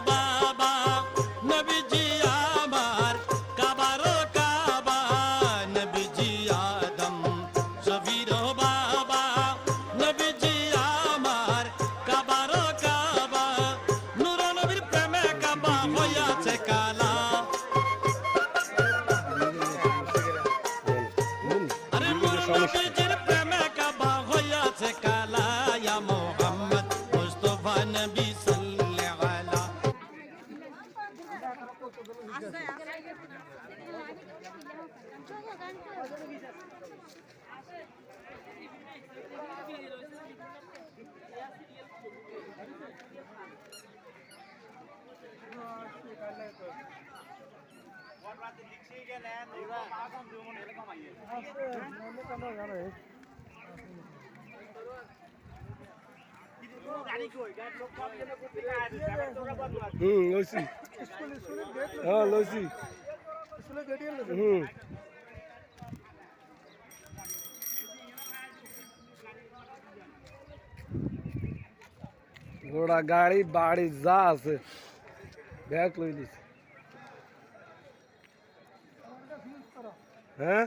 বাবা নবীজি আমার কাবারো কাবা নবীজি আদম সফির বাবা নবীজি আমার কাবারো কাবা নূর নবীর প্রেমে কাবা হইয়াছে কালা আরে নূর নবীজির প্রেমে কাবা হইয়াছে কালা ইয়া মুহাম্মদ মুস্তাফা নবী সাল্লাল্লাহু আলা লইছি হ্যাঁ লইছি ঘোড়া গাড়ি বাড়ি যা আছে ব্যাগ লই লিছি হ্যাঁ